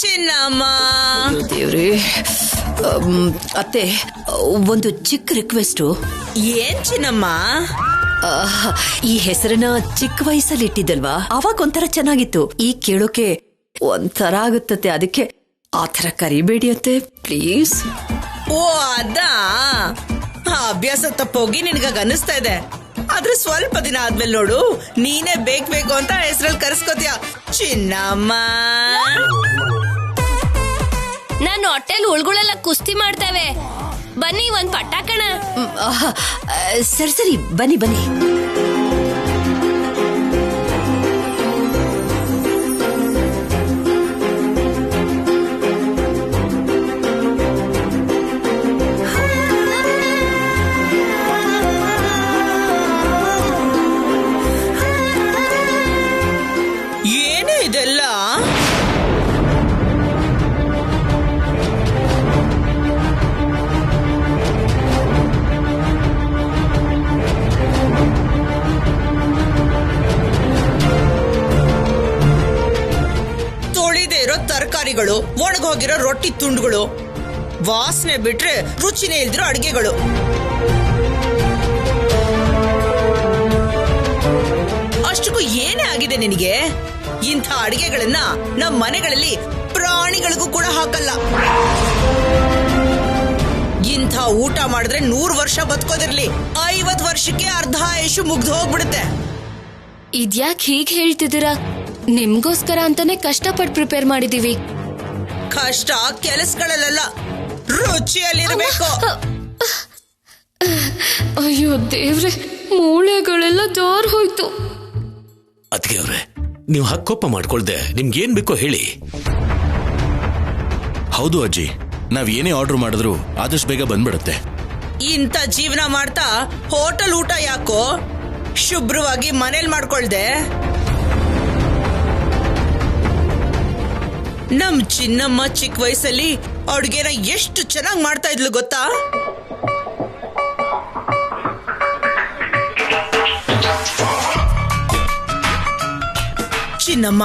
ಚಿನ್ನಮ್ಮ. ದೇವ್ರಿ, ಅತ್ತೆ ಒಂದು ಚಿಕ್ಕ ರಿಕ್ವೆಸ್ಟ್. ಏನ್ ಚಿನ್ನಮ್ಮ? ಈ ಹೆಸರನ್ನ ಚಿಕ್ಕ ವಯಸ್ಸಲ್ಲಿ ಇಟ್ಟಿದ್ದಲ್ವಾ, ಅವಾಗ ಒಂಥರ ಚೆನ್ನಾಗಿತ್ತು. ಈ ಕೇಳೋಕೆ ಒಂಥರ ಆಗುತ್ತತ್ತೆ, ಅದಕ್ಕೆ ಆತರ ಕರಿಬೇಡಿ ಅತ್ತೆ ಪ್ಲೀಸ್. ಓ ಅದಾ, ಅಭ್ಯಾಸ ತಪ್ಪೋಗಿ ನಿನ್ಗಾಗ ಅನ್ನಿಸ್ತಾ ಇದೆ. ಆದ್ರೆ ಸ್ವಲ್ಪ ದಿನ ಆದ್ಮೇಲೆ ನೋಡು, ನೀನೇ ಬೇಕು ಅಂತ ಹೆಸರಲ್ಲಿ ಕರೆಸ್ಕೋತೀಯ. ಚಿನ್ನಮ್ಮ, ನಾನು ಹೊಟ್ಟೆಲ್ ಉಳ್ಗಳೆಲ್ಲ ಕುಸ್ತಿ ಮಾಡ್ತೇವೆ, ಬನ್ನಿ ಒಂದ್ ಪಟಾಕಣ. ಸರಿ ಸರಿ, ಬನ್ನಿ ಬನ್ನಿ. ಏನೇ ಇದೆಲ್ಲ? ತೊಳಿದೇ ಇರೋ ತರಕಾರಿಗಳು, ಒಣಗೋಗಿರೋ ರೊಟ್ಟಿ ತುಂಡುಗಳು, ವಾಸನೆ ಬಿಟ್ರೆ ರುಚಿನೇ ಇಲ್ದಿರೋ ಅಡಿಗೆಗಳು. ಅಷ್ಟಕ್ಕೂ ಏನೇ ಆಗಿದೆ ನಿನಗೆ? ಇಂಥ ಅಡಿಗೆಗಳನ್ನ ನಮ್ಮ ಮನೆಗಳಲ್ಲಿ ಪ್ರಾಣಿಗಳಿಗೂ ಕೂಡ ಹಾಕಲ್ಲ. ಇಂಥ ಊಟ ಮಾಡಿದ್ರೆ 100 ವರ್ಷ ಬದುಕೋದಿರ್ಲಿ, 50 ವರ್ಷಕ್ಕೆ ಅರ್ಧ ಆಯುಷು ಮುಗ್ದು ಹೋಗ್ಬಿಡುತ್ತೆ. ಇದ್ಯಾಕ್ ಹೀಗ್ ಹೇಳ್ತಿದ್ದೀರಾ? ನಿಮ್ಗೋಸ್ಕರ ಅಂತಾನೆ ಕಷ್ಟಪಟ್ಟು ಪ್ರಿಪೇರ್ ಮಾಡಿದೀವಿ. ಕಷ್ಟ ಕೆಲಸಗಳಲ್ಲ, ರುಚಿಯಲ್ಲಿರ್ಬೇಕು. ಅಯ್ಯೋ ದೇವ್ರೆ, ಮೂಳೆಗಳೆಲ್ಲ ಜಾರ್ ಹೋಯ್ತು. ಅದಕ್ಕೆ ಅವ್ರೆ, ನೀವು ಹಕ್ಕೊಪ್ಪ ಮಾಡ್ಕೊಳ್ದೆ ನಿಮ್ಗೇನ್ ಬೇಕೋ ಹೇಳಿ. ಹೌದು ಅಜ್ಜಿ, ನಾವ್ ಏನೇ ಆರ್ಡರ್ ಮಾಡಿದ್ರು ಆದಷ್ಟು ಬೇಗ ಬಂದ್ಬಿಡುತ್ತೆ. ಇಂಥ ಜೀವನ ಮಾಡ್ತಾ ಹೋಟೆಲ್ ಊಟ ಯಾಕೋ? ಶುಭ್ರವಾಗಿ ಮನೇಲಿ ಮಾಡ್ಕೊಳ್ದೆ. ನಮ್ ಚಿನ್ನಮ್ಮ ಚಿಕ್ಕ ವಯಸ್ಸಲ್ಲಿ ಅಡುಗೆನ ಎಷ್ಟು ಚೆನ್ನಾಗಿ ಮಾಡ್ತಾ ಇದ್ಲು ಗೊತ್ತಾ? ಚಿನ್ನಮ್ಮ,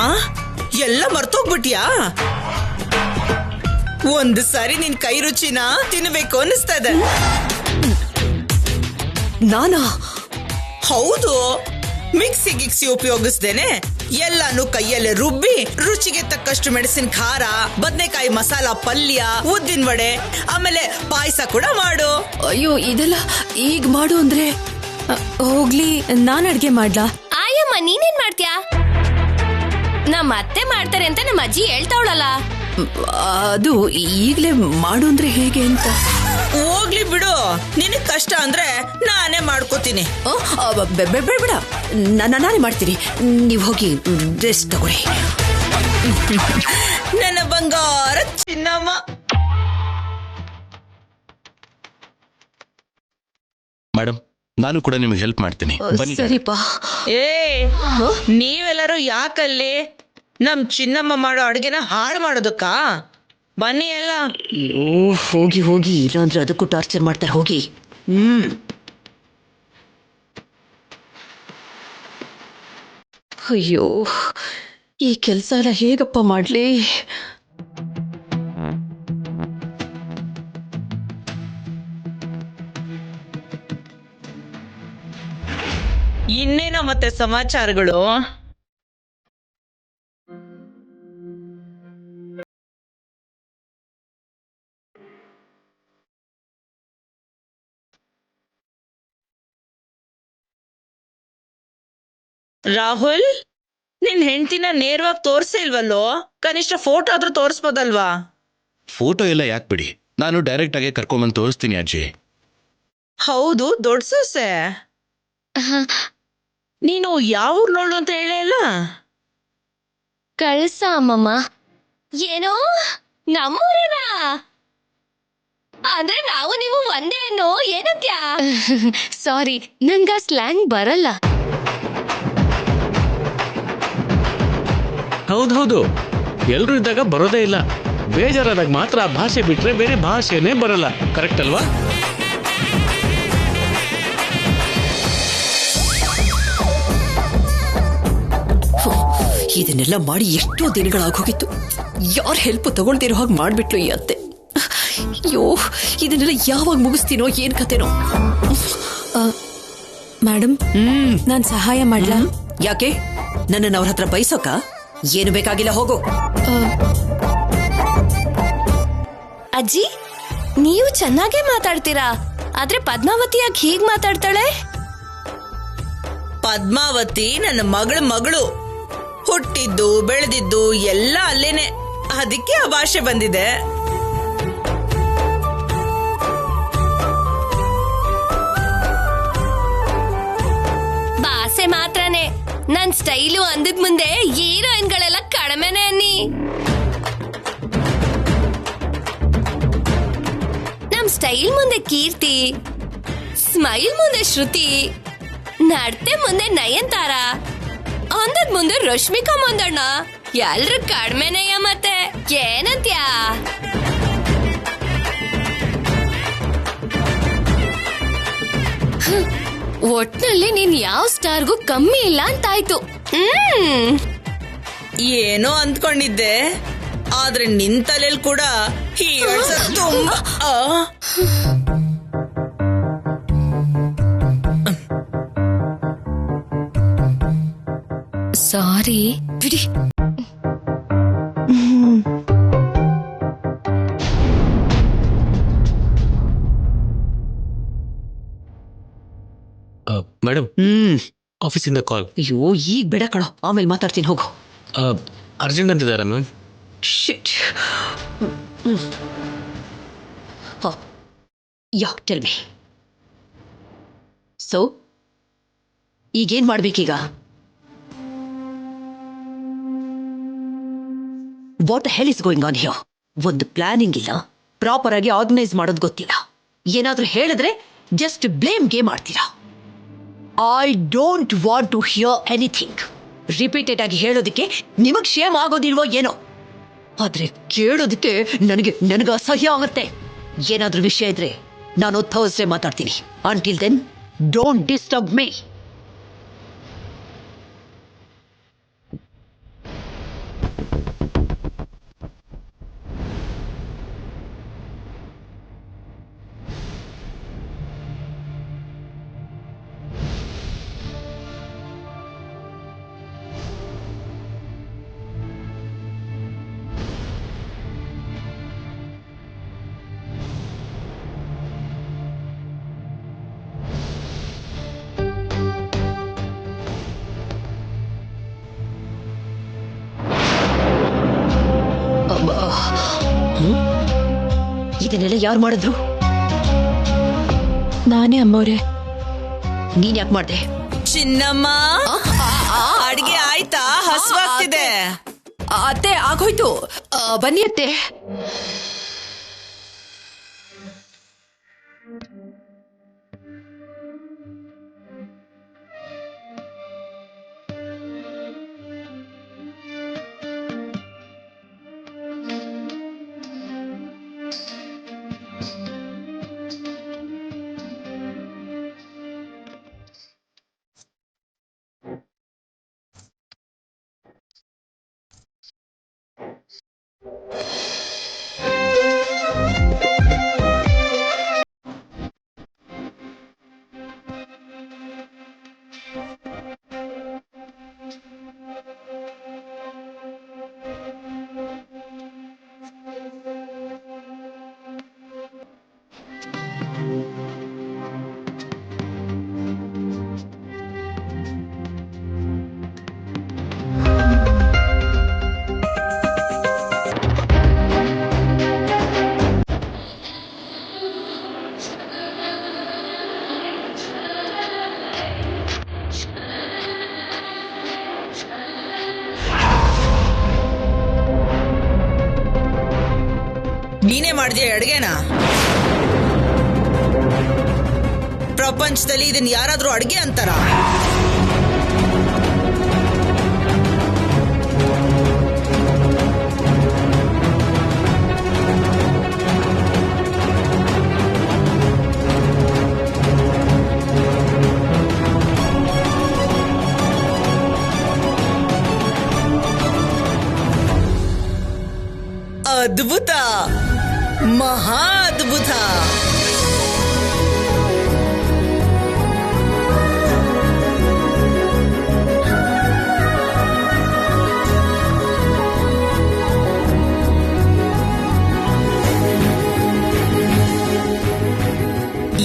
ಎಲ್ಲ ಮರ್ತೋಗ್ಬಿಟ್ಯಾ? ಒಂದು ಸಾರಿ ನಿನ್ ಕೈ ರುಚಿನ ತಿನ್ಬೇಕು ಅನ್ನಿಸ್ತಾ ಇದೆ. ನಾನಾ? ಹೌದು, ಮಿಕ್ಸಿ ಉಪಯೋಗಿಸ್ದೇನೆ ಎಲ್ಲಾನು ಕೈಯಲ್ಲೇ ರುಬ್ಬಿ ರುಚಿಗೆ ತಕ್ಕಷ್ಟು ಮೆಣಸಿನ ಖಾರ, ಬದನೆಕಾಯಿ ಮಸಾಲ ಪಲ್ಯ, ಉದ್ದಿನ ವಡೆ, ಆಮೇಲೆ ಪಾಯಸ ಕೂಡ ಮಾಡು. ಅಯ್ಯೋ, ಇದೆಲ್ಲ ಈಗ ಮಾಡು ಅಂದ್ರೆ ಹೋಗ್ಲಿ, ನಾನ್ ಅಡ್ಗೆ ಮಾಡ್ಲಾ? ಆಯಮ್ಮ ನೀನೇನ್ ಮಾಡ್ತೀಯಾ? ನಮ್ಮ ಅತ್ತೆ ಮಾಡ್ತಾರೆ ಅಂತ ನಮ್ಮ ಅಜ್ಜಿ ಹೇಳ್ತಾವಳಲ್ಲ. ಅದು ಈಗ್ಲೇ ಮಾಡು ಅಂದ್ರೆ ಹೇಗೆ ಅಂತ. ಹೋಗ್ಲಿ ಬಿಡು, ನಿನಗ್ ಕಷ್ಟ ಅಂದ್ರೆ ನಾನೇ ಮಾಡ್ಕೋತೀನಿ. ಬೇಡ, ನಾನೇ ಮಾಡ್ತೀನಿ. ನೀವ್ ಹೋಗಿ ರೆಸ್ಟ್ ತಗೊಳ್ಳಿ. ನನ್ನ ಬಂಗಾರ ಚಿನ್ನಮ್ಮ. ಮೇಡಮ್, ನಾನು ಕೂಡ ನಿಮಗೆ ಹೆಲ್ಪ್ ಮಾಡ್ತೀನಿ. ಸರಿಪಾ. ನೀವೆಲ್ಲರೂ ಯಾಕಲ್ಲಿ? ನಮ್ ಚಿನ್ನಮ್ಮ ಮಾಡೋ ಅಡ್ಗೆನ ಹಾಳು ಮಾಡೋದಕ್ಕ? ಬನ್ನಿ ಎಲ್ಲ. ಅಯ್ಯೋ, ಹೋಗಿ, ಇಲ್ಲಾಂದ್ರೆ ಅದಕ್ಕೂ ಟಾರ್ಚರ್ ಮಾಡ್ತಾರೆ. ಹೋಗಿ. ಅಯ್ಯೋ, ಈ ಕೆಲಸ ಎಲ್ಲ ಹೇಗಪ್ಪ ಮಾಡ್ಲಿ? ಇನ್ನೇನೋ ಮತ್ತೆ ಸಮಾಚಾರಗಳು? ರಾಹುಲ್, ನಿನ್ ಹೆಂಡತಿನ ನೇರವಾಗಿ ತೋರ್ಸೇ ಇಲ್ವಲ್ಲೋ? ಕನಿಷ್ಠ ಫೋಟೋ ಆದ್ರೂ ತೋರಿಸ್ಬೋದಲ್ವಾ? ಫೋಟೋ ಎಲ್ಲ ಯಾಕೆ ಬಿಡಿ, ನಾನು ಡೈರೆಕ್ಟ್ ಆಗಿ ಕರ್ಕೊಂಬಂದು ತೋರಿಸ್ತೀನಿ ಅಜ್ಜಿ. ಹೌದು, ದೊಡ್ಡ ಸೊಸೆ. ನೀನು ಯಾವ ಊರ್ನೋಳು ಅಂತ ಹೇಳೇ ಇಲ್ಲ? ಕಳ್ಸ ಅಮ್ಮಮ್ಮ. ಏನೋ ನಮ್ಮೂರೇನ? ಅಂದ್ರೆ ನಾವು ನೀವು ಒಂದೇ ಅನ್ನೋ ಏನತ್ಯಾ? ಸಾರಿ, ನಂಗ ಸ್ಲ್ಯಾಂಗ್ ಬರಲ್ಲ. ಹೌದೌದು, ಎಲ್ರು ಇದ್ದಾಗ ಬರೋದೇ ಇಲ್ಲ. ಬೇಜಾರಾದಾಗ ಮಾತ್ರ ಆ ಭಾಷೆ ಬಿಟ್ರೆ ಬೇರೆ ಭಾಷೆನೇ ಬರಲ್ಲ. ಕರೆಕ್ಟ್ ಅಲ್ವಾ? ಇದನ್ನೆಲ್ಲ ಮಾಡಿ ಎಷ್ಟೋ ದಿನಗಳಾಗೋಗಿತ್ತು. ಯಾರ ಹೆಲ್ಪ್ ತಗೊಳ್ದಿರೋ ಹಾಗೆ ಮಾಡ್ಬಿಟ್ಲು ಈ ಅತ್ತೆ. ಅಯ್ಯೋ, ಇದನ್ನೆಲ್ಲ ಯಾವಾಗ ಮುಗಿಸ್ತೀನೋ ಏನ್ ಕತೆನೋ. ಮೇಡಮ್, ನಾನ್ ಸಹಾಯ ಮಾಡ್ಲಾ? ಯಾಕೆ ನನ್ನನ್ನು ಅವ್ರ ಹತ್ರ ಬೈಸೋಕ? ಏನು ಬೇಕಾಗಿಲ್ಲ, ಹೋಗು. ಅಜ್ಜಿ, ನೀವು ಚೆನ್ನಾಗೇ ಮಾತಾಡ್ತೀರಾ, ಆದ್ರೆ ಪದ್ಮಾವತಿ ಯಾಕೆ ಹೀಗ್ ಮಾತಾಡ್ತಾಳೆ? ಪದ್ಮಾವತಿ ನನ್ನ ಮಗಳು ಹುಟ್ಟಿದ್ದು ಬೆಳೆದಿದ್ದು ಎಲ್ಲ ಅಲ್ಲೇನೆ, ಅದಕ್ಕೆ ಆ ಭಾಷೆ ಬಂದಿದೆ. ಭಾಷೆ ಮಾತ್ರನೇ, ನನ್ ಸ್ಟೈಲು ಅಂದಿದ್ ಮುಂದೆ ಹೀರೋಯಿನ್ಗಳೆಲ್ಲ ಕಡಿಮೆನೆ ಅನ್ನಿ. ನಮ್ ಸ್ಟೈಲ್ ಮುಂದೆ ಕೀರ್ತಿ, ಸ್ಮೈಲ್ ಮುಂದೆ ಶ್ರುತಿ, ನಡತೆ ಮುಂದೆ ನಯನತಾರ, ಅಂದದ್ ಮುಂದೆ ರಶ್ಮಿಕಾ ಮಂದಣ್ಣ, ಎಲ್ರು ಕಡಿಮೆನೆಯ. ಮತ್ತೆ ಏನಂತ್ಯಾ? ಒಟ್ನಲ್ಲಿ ನೀನ್ ಯಾವ ಸ್ಟಾರ್ಗೂ ಕಮ್ಮಿ ಇಲ್ಲ ಅಂತಾಯ್ತು. ಏನೋ ಅಂದ್ಕೊಂಡಿದ್ದೆ, ಆದ್ರೆ ನಿನ್ ತಲೆಲ್ ಕೂಡ ಹೀರೋಯಿನ್ಸ್ ತುಂಬಾ. ಸಾರಿ ಬಿಡಿ. ಮೇಡಮ್, ಆಫೀಸಿಂದ ಕಾಲ್. ಅಯ್ಯೋ, ಈಗ ಬೇಡ ಕಣೋ, ಆಮೇಲೆ ಮಾತಾಡ್ತೀನಿ, ಹೋಗು. ಅರ್ಜೆಂಟ್ ಅಂತಿದ್ದಾರೆ ma'am. Shit. Yeah, tell me. So, ಈಗೇನ್ ಮಾಡ್ಬೇಕೀಗ? What the hell is going on here? ಒಂದು ಪ್ಲಾನಿಂಗ್ ಇಲ್ಲ, ಪ್ರಾಪರ್ ಆಗಿ ಆರ್ಗನೈಸ್ ಮಾಡೋದು ಗೊತ್ತಿಲ್ಲ. ಏನಾದ್ರೂ ಹೇಳಿದ್ರೆ ಜಸ್ಟ್ ಬ್ಲೇಮ್ ಗೇಮ್ ಮಾಡ್ತೀರಾ. I don't want to hear anything. Repeated ಆಗಿ ಹೇಳೋದಕ್ಕೆ ನಿಮಗ್ ಶೇಮ್ ಆಗೋದಿಲ್ವೋ ಏನೋ, ಆದ್ರೆ ಕೇಳೋದಕ್ಕೆ ನನಗೆ ಅಸಹ್ಯ ಆಗುತ್ತೆ. ಏನಾದ್ರೂ ವಿಷಯ ಇದ್ರೆ ನಾನು ಥರ್ಸ್ಡೇ ಮಾತಾಡ್ತೀನಿ. Until then don't disturb me. ಇದನ್ನೆಲ್ಲ ಯಾರು ಮಾಡಿದ್ರು? ನಾನೇ ಅಮ್ಮವ್ರೆ. ನೀನ್ ಯಾಕೆ ಮಾಡ್ದೆ? ಚಿನ್ನಮ್ಮ, ಅಡ್ಗೆ ಆಯ್ತಾ? ಹಸುವಾಗ್ತಿದೆ. ಅತ್ತೆ, ಆಗೋಯ್ತು, ಬನ್ನಿ ಅತ್ತೆ. ನೀನೇ ಮಾಡಿದೆ ಅಡ್ಗೆನ? ಪ್ರಪಂಚದಲ್ಲಿ ಇದನ್ನ ಯಾರಾದ್ರೂ ಅಡ್ಗೆ ಅಂತಾರ? ಅದ್ಭುತ, ಮಹಾ ಅದ್ಭುತ.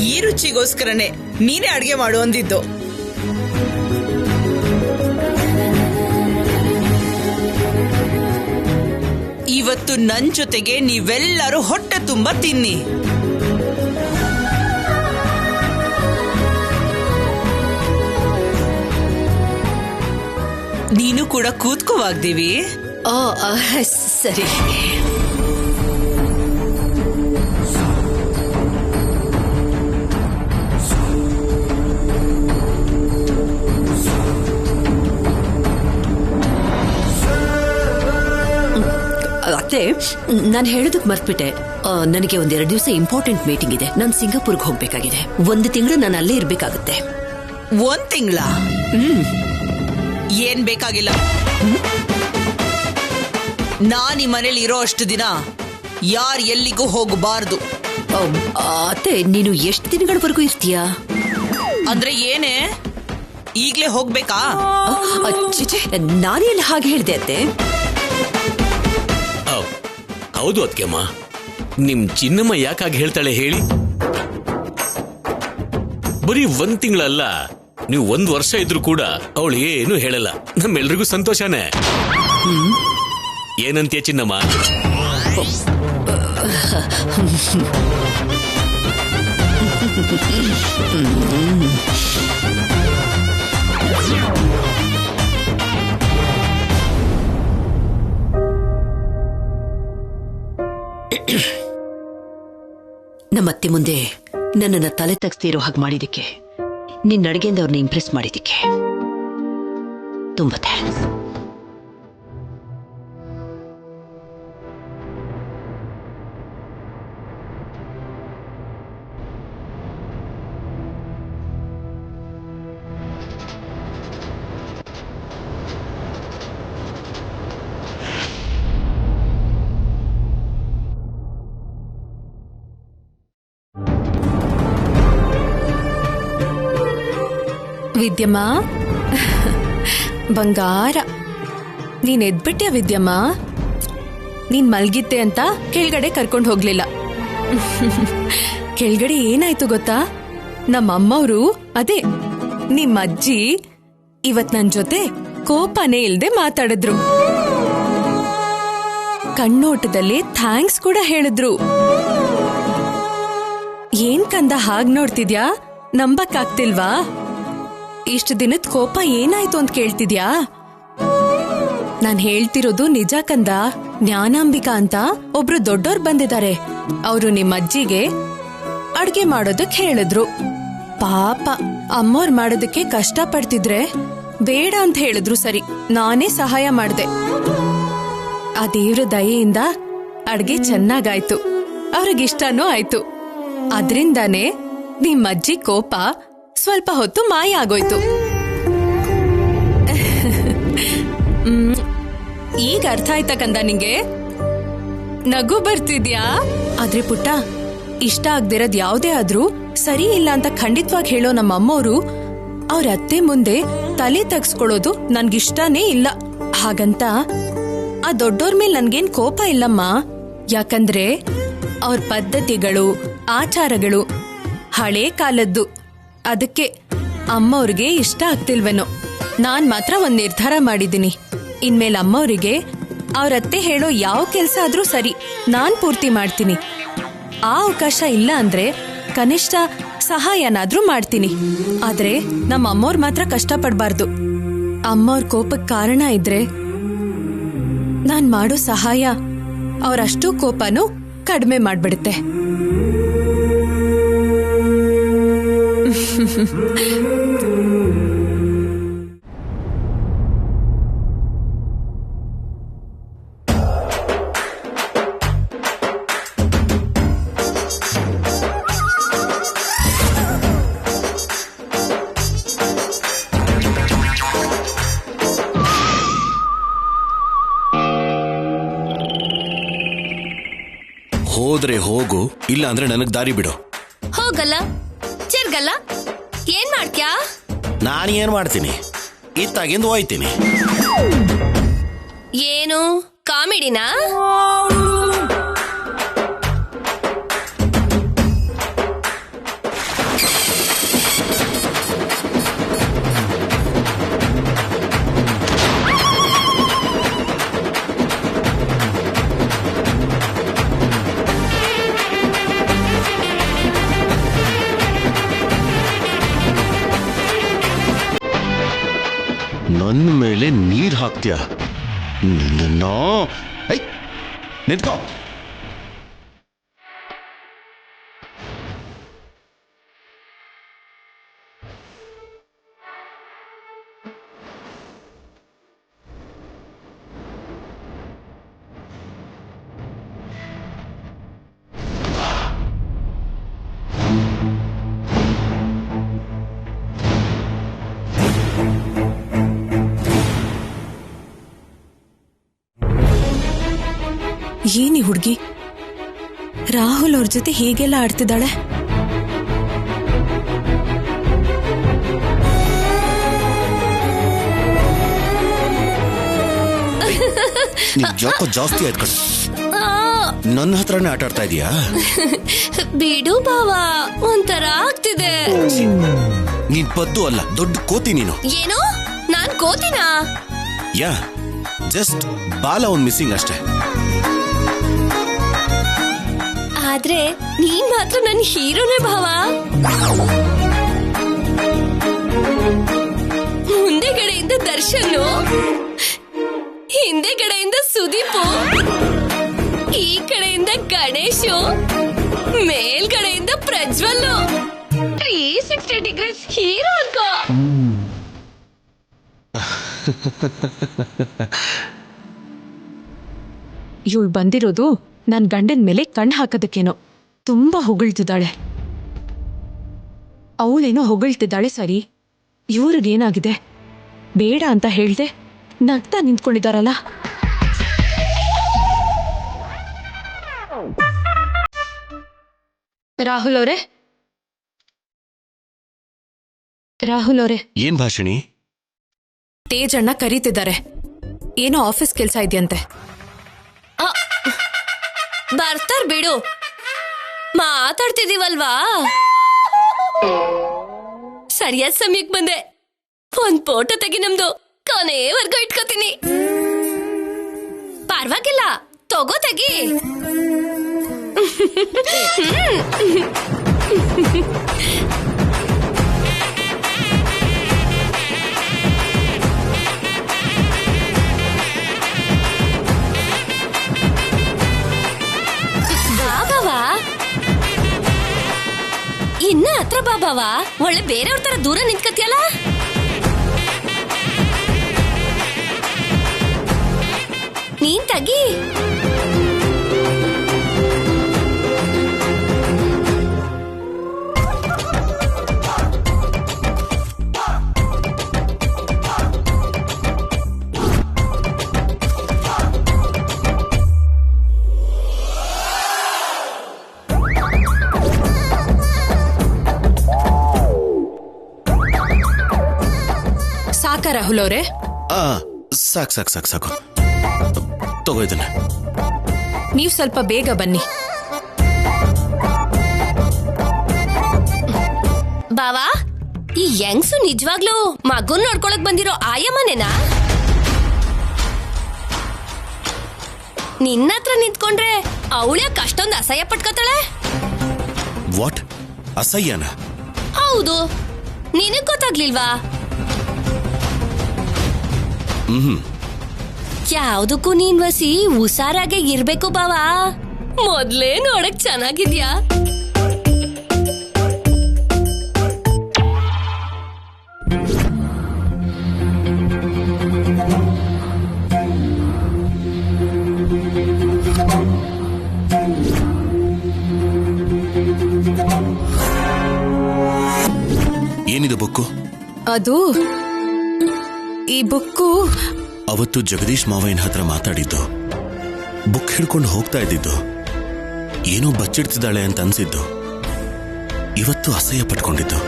ಈ ರುಚಿಗೋಸ್ಕರನೇ ನೀನೇ ಅಡ್ಗೆ ಮಾಡು ಅಂದಿದ್ದು. ಇವತ್ತು ನನ್ ಜೊತೆಗೆ ನೀವೆಲ್ಲರೂ ಹೊಟ್ಟೆ ತುಂಬ ತಿನ್ನಿ. ನೀನು ಕೂಡ ಕೂತ್ಕೋವಾಗ್ದೇವಿ. ಸರಿ. ಅತ್ತೆ, ನಾನು ಹೇಳೋದಕ್ಕೆ ಮರ್ತ್ಬಿಟ್ಟೆ. ನನಗೆ ಒಂದೆರಡು ದಿವಸ ಇಂಪಾರ್ಟೆಂಟ್ ಮೀಟಿಂಗ್ ಇದೆ. ನಾನು ಸಿಂಗಾಪುರ್ಗೆ ಹೋಗ್ಬೇಕಾಗಿದೆ. 1 ತಿಂಗಳು ನಾನು ಅಲ್ಲೇ ಇರ್ಬೇಕಾಗುತ್ತೆ. 1 ತಿಂಗಳ? ಏನ್ ಬೇಕಾಗಿಲ್ಲ. ನಾನ್ ಈ ಮನೇಲಿ ಇರೋ ಅಷ್ಟು ದಿನ ಯಾರು ಎಲ್ಲಿಗೂ ಹೋಗಬಾರ್ದು. ಅತ್ತೆ, ನೀನು ಎಷ್ಟು ದಿನಗಳವರೆಗೂ ಇರ್ತೀಯಾ? ಅಂದ್ರೆ ಏನೇ, ಈಗ್ಲೇ ಹೋಗ್ಬೇಕಾ? ನಾನೆಲ್ಲ ಹಾಗೆ ಹೇಳ್ದೆ ಅತ್ತೆ. ಹೌದು ಅದ್ಕೆಮ್ಮ, ನಿಮ್ ಚಿನ್ನಮ್ಮ ಯಾಕಾಗಿ ಹೇಳ್ತಾಳೆ ಹೇಳಿ? ಬರೀ 1 ತಿಂಗಳಲ್ಲ, ನೀವು 1 ವರ್ಷ ಇದ್ರು ಕೂಡ ಅವಳು ಏನು ಹೇಳಲ್ಲ. ನಮ್ಮೆಲ್ರಿಗೂ ಸಂತೋಷನೇ. ಏನಂತೀಯ ಚಿನ್ನಮ್ಮ? ನಮ್ಮತ್ತೆ ಮುಂದೆ ನನ್ನನ್ನ ತಲೆ ತಗ್ಸ್ತಿರೋ ಹಾಗೆ ಮಾಡಿದಕ್ಕೆ, ನಿನ್ನ ಅಡುಗೆಯಿಂದ ಅವ್ರನ್ನ ಇಂಪ್ರೆಸ್ ಮಾಡಿದಕ್ಕೆ ತುಂಬಾ ಥ್ಯಾಂಕ್ಸ್. ವಿದ್ಯಮ್ಮ, ಬಂಗಾರ, ನೀನ್ ಎದ್ಬಿಟ್ಯಾ ವಿದ್ಯಮ್ಮ? ನೀನ್ ಮಲ್ಗಿದ್ದೆ ಅಂತ ಕೆಳಗಡೆ ಕರ್ಕೊಂಡು ಹೋಗ್ಲಿಲ್ಲ. ಕೆಳಗಡೆ ಏನಾಯ್ತು ಗೊತ್ತಾ? ನಮ್ಮಮ್ಮವ್ರು, ಅದೇ ನಿಮ್ಮ ಅಜ್ಜಿ, ಇವತ್ ನನ್ ಜೊತೆ ಕೋಪನೇ ಇಲ್ದೆ ಮಾತಾಡಿದ್ರು. ಕಣ್ಣೋಟದಲ್ಲಿ ಥ್ಯಾಂಕ್ಸ್ ಕೂಡ ಹೇಳಿದ್ರು. ಏನ್ ಕಂದ ಹಾಗ್ ನೋಡ್ತಿದ್ಯಾ? ನಂಬಕ್ಕಾಗ್ತಿಲ್ವಾ? ಇಷ್ಟು ದಿನದ ಕೋಪ ಏನಾಯ್ತು ಅಂತ ಕೇಳ್ತಿದ್ಯಾ? ನಾನ್ ಹೇಳ್ತಿರೋದು ನಿಜ ಕಂದ. ಜ್ಞಾನಾಂಬಿಕಾ ಅಂತ ಒಬ್ರು ದೊಡ್ಡೋರ್ ಬಂದಿದ್ದಾರೆ. ಅವರು ನಿಮ್ಮ ಅಜ್ಜಿಗೆ ಅಡ್ಗೆ ಮಾಡೋದಕ್ ಹೇಳಿದ್ರು. ಪಾಪ ಅಮ್ಮೋರ್ ಮಾಡೋದಕ್ಕೆ ಕಷ್ಟ ಪಡ್ತಿದ್ರೆ ಬೇಡ ಅಂತ ಹೇಳಿದ್ರು. ಸರಿ, ನಾನೇ ಸಹಾಯ ಮಾಡ್ದೆ. ಆ ದೇವ್ರ ದಯೆಯಿಂದ ಅಡ್ಗೆ ಚೆನ್ನಾಗಾಯ್ತು, ಅವ್ರಿಗಿಷ್ಟನೂ ಆಯ್ತು. ಅದ್ರಿಂದಾನೇ ನಿಮ್ಮ ಅಜ್ಜಿ ಕೋಪ ಸ್ವಲ್ಪ ಹೊತ್ತು ಮಾಯ ಆಗೋಯ್ತು. ಈಗ ಅರ್ಥ ಆಯ್ತಾ ಕಂದ ನಿಂಗೆ? ನಗು ಬರ್ತಿದ್ಯಾ? ಆದ್ರೆ ಪುಟ್ಟ, ಇಷ್ಟ ಆಗ್ದಿರೋದ್ ಯಾವ್ದೇ ಆದ್ರೂ ಸರಿ ಇಲ್ಲ ಅಂತ ಖಂಡಿತವಾಗಿ ಹೇಳೋ ನಮ್ಮ ಅಮ್ಮೋರು ಅವ್ರ ಅತ್ತೆ ಮುಂದೆ ತಲೆ ತಗ್ಸ್ಕೊಳ್ಳೋದು ನನ್ಗಿಷ್ಟನೇ ಇಲ್ಲ. ಹಾಗಂತ ಆ ದೊಡ್ಡೋರ್ ಮೇಲೆ ನನ್ಗೇನ್ ಕೋಪ ಇಲ್ಲಮ್ಮ. ಯಾಕಂದ್ರೆ ಅವ್ರ ಪದ್ಧತಿಗಳು, ಆಚಾರಗಳು ಹಳೇ ಕಾಲದ್ದು. ಅದಕ್ಕೆ ಅಮ್ಮವ್ರಿಗೆ ಇಷ್ಟ ಆಗ್ತಿಲ್ವೇನೋ. ನಾನ್ ಮಾತ್ರ ಒಂದ್ ನಿರ್ಧಾರ ಮಾಡಿದ್ದೀನಿ. ಇನ್ಮೇಲೆ ಅಮ್ಮವ್ರಿಗೆ ಅವ್ರತ್ತೆ ಹೇಳೋ ಯಾವ ಕೆಲ್ಸ ಆದ್ರೂ ಸರಿ, ನಾನ್ ಪೂರ್ತಿ ಮಾಡ್ತೀನಿ. ಆ ಅವಕಾಶ ಇಲ್ಲ ಅಂದ್ರೆ ಕನಿಷ್ಠ ಸಹಾಯನಾದ್ರೂ ಮಾಡ್ತೀನಿ. ಆದ್ರೆ ನಮ್ಮ ಅಮ್ಮವ್ರು ಮಾತ್ರ ಕಷ್ಟ ಪಡ್ಬಾರ್ದು. ಅಮ್ಮವ್ರ ಕೋಪಕ್ಕೆ ಕಾರಣ ಇದ್ರೆ ನಾನ್ ಮಾಡೋ ಸಹಾಯ ಅವರಷ್ಟು ಕೋಪನೂ ಕಡಿಮೆ ಮಾಡ್ಬಿಡುತ್ತೆ. ಹೋದ್ರೆ ಹೋಗು, ಇಲ್ಲ ಅಂದ್ರೆ ನನಗ್ ದಾರಿ ಬಿಡು. ಹೋಗಲ್ಲ ಚೆರ್ಗಲ್ಲ ಏನ್ ಮಾಡ್ತ್ಯಾ? ನಾನು ಏನ್ ಮಾಡ್ತೀನಿ, ಇತ್ತಾಗಿಂದ ಹೋಯ್ತೀನಿ. ಏನು ಕಾಮಿಡಿನಾ? ನನ್ನ ಮೇಲೆ ನೀರ್ ಹಾಕ್ತೀಯ? ನಿಂತ್ಕೋ. ಏನಿ ಹುಡ್ಗಿ ರಾಹುಲ್ ಅವ್ರ ಜೊತೆ ಹೀಗೆಲ್ಲ ಆಡ್ತಿದ್ದಾಳೆ? ಜಾಕ ಜಾಸ್ತಿ ಆಯ್ತು ಕಣ. ನನ್ನ ಹತ್ರನೇ ಆಟ ಆಡ್ತಾ ಇದೀಯಾ? ಬಿಡು ಬಾವ, ಒಂಥರ ಆಗ್ತಿದೆ. ನೀನ್ ಪದ್ದು ಅಲ್ಲ, ದೊಡ್ಡ ಕೋತಿ ನೀನು. ಏನು ನಾನ್ ಕೋತಿನಾ? ಯಾ, ಜಸ್ಟ್ ಬಾಲ ಒಂದ್ ಮಿಸ್ಸಿಂಗ್ ಅಷ್ಟೇ. ಆದ್ರೆ ನೀನ್ ಮಾತ್ರ ನನ್ ಹೀರೋನೇ ಭಾವ. ಮುಂದೆಗಡೆಯಿಂದ ದರ್ಶನ್, ಹಿಂದೆಗಡೆಯಿಂದ ಸುದೀಪ್, ಈ ಕಡೆಯಿಂದ ಗಣೇಶ್, ಮೇಲ್ಗಡೆಯಿಂದ ಪ್ರಜ್ವಲ್. 360 ಡಿಗ್ರೀಸ್ ಹೀರೋ ಅನ್ಕೋ. ಇವಳು ಬಂದಿರೋದು ನನ್ ಗಂಡನ ಮೇಲೆ ಕಣ್ಣು ಹಾಕೋದಕ್ಕೇನೋ. ತುಂಬಾ ಹೊಗಳ್ತಿದ್ದಾಳೆ. ಅವಳೇನೋ ಹೊಗಳ್ತಿದ್ದಾಳೆ ಸರಿ, ಇವ್ರಿಗೇನಾಗಿದೆ? ಬೇಡ ಅಂತ ಹೇಳ್ದೆ ನಗ್ತಾ ನಿಂತ್ಕೊಂಡಿದ್ದಾರಲ್ಲ. ರಾಹುಲ್ ಅವರೇ, ರಾಹುಲ್ ಅವರೇ. ಏನ್ ಭಾಷಣಿ? ತೇಜ್ ಅಣ್ಣ ಕರೀತಿದ್ದಾರೆ, ಏನೋ ಆಫೀಸ್ ಕೆಲ್ಸ ಇದೆಯಂತೆ. ಬರ್ತಾರ್ ಬಿಡು, ಮಾತಾಡ್ತಿದೀವಲ್ವಾ. ಸರಿಯಾದ ಸಮಯಕ್ಕೆ ಬಂದೆ. ಒಂದ್ ಫೋಟೋ ತೆಗಿ, ನಮ್ದು ಕೊನೆವರೆಗೂ ಇಟ್ಕೋತೀನಿ. ಪರವಾಗಿಲ್ಲ, ತಗೋ ತೆಗಿ. ಬಾಬಾವಾ, ಇನ್ನ ಹತ್ರ ಬಾಬಾವಾ. ಒಳ್ಳೆ ಬೇರೆಯವ್ರ ತರ ದೂರ ನಿಂತ್ಕತಿಯಲ್ಲ. ನೀನ್ ತಗಿ. ಸಾಕ ರಾಹುಲ್ ಅವರೇ? ಸಾಕು ಸಾಕು ಸಾಕು ಸಾಕು, ತಗೋ ಇದನ್ನ. ನೀವು ಸ್ವಲ್ಪ ಬೇಗ ಬನ್ನಿ. ಬಾವಾ, ಈ ಯಂಗ್ಸು ನಿಜವಾಗ್ಲೂ ಮಗುನ್ ನೋಡ್ಕೊಳಕ್ ಬಂದಿರೋ ಆಯಮ್ಮನೇನಾ? ನಿನ್ನ ಹತ್ರ ನಿಂತ್ಕೊಂಡ್ರೆ ಅವಳ್ಯಾಕ ಅಷ್ಟೊಂದು ಅಸಹ್ಯ ಪಟ್ಕೋತಾಳೆ? ವಾಟ್, ಅಸಹ್ಯನ? ಹೌದು, ನಿನಗ್ ಗೊತ್ತಾಗ್ಲಿಲ್ವಾ? ಯಾವ್ದಕ್ಕೂ ನೀನ್ ವಸಿ ಹುಷಾರಾಗೆ ಇರ್ಬೇಕು ಬಾವಾ. ಮೊದ್ಲೇ ನೋಡಕ್ ಚೆನ್ನಾಗಿದ್ಯಾ. ಏನಿದು ಬುಕ್ಕು? ಅದು ಈ ಬುಕ್ಕು ಅವತ್ತು ಜಗದೀಶ್ ಮಾವಯ್ಯನ ಹತ್ರ ಮಾತಾಡಿದ್ದು, ಬುಕ್ ಹಿಡ್ಕೊಂಡು ಹೋಗ್ತಾ ಇದ್ದಿದ್ದು. ಏನೋ ಬಚ್ಚಿಡ್ತಿದ್ದಾಳೆ ಅಂತ ಅನ್ಸಿದ್ದು, ಇವತ್ತು ಅಸಹ್ಯ ಪಟ್ಕೊಂಡಿದ್ದು.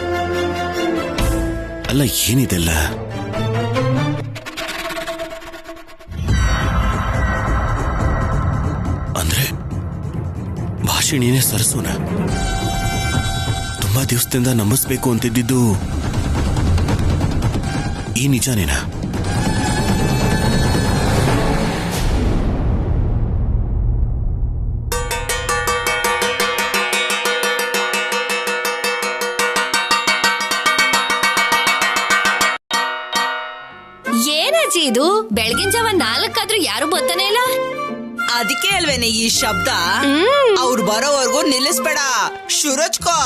ಅಲ್ಲ, ಏನಿದೆಲ್ಲ? ಅಂದ್ರೆ ಭಾಷಿಣಿನೇ ಸರಸುನ ತುಂಬಾ ದಿವಸದಿಂದ ನಂಬಿಸ್ಬೇಕು ಅಂತಿದ್ದು ಈ ನಿಜಾನೇನಾ? ಏನಜ್ಜಿ ಇದು? ಬೆಳಗಿನ ಜಾವ 4 ಯಾರು ಬರ್ತಾನೆ ಇಲ್ಲ. ಅದಕ್ಕೆ ಅಲ್ವೇನೆ ಈ ಶಬ್ದ. ಅವ್ರು ಬರೋವರೆಗೂ ನಿಲ್ಲಿಸ್ಬೇಡ, ಶುರುಚ್ಕೋ.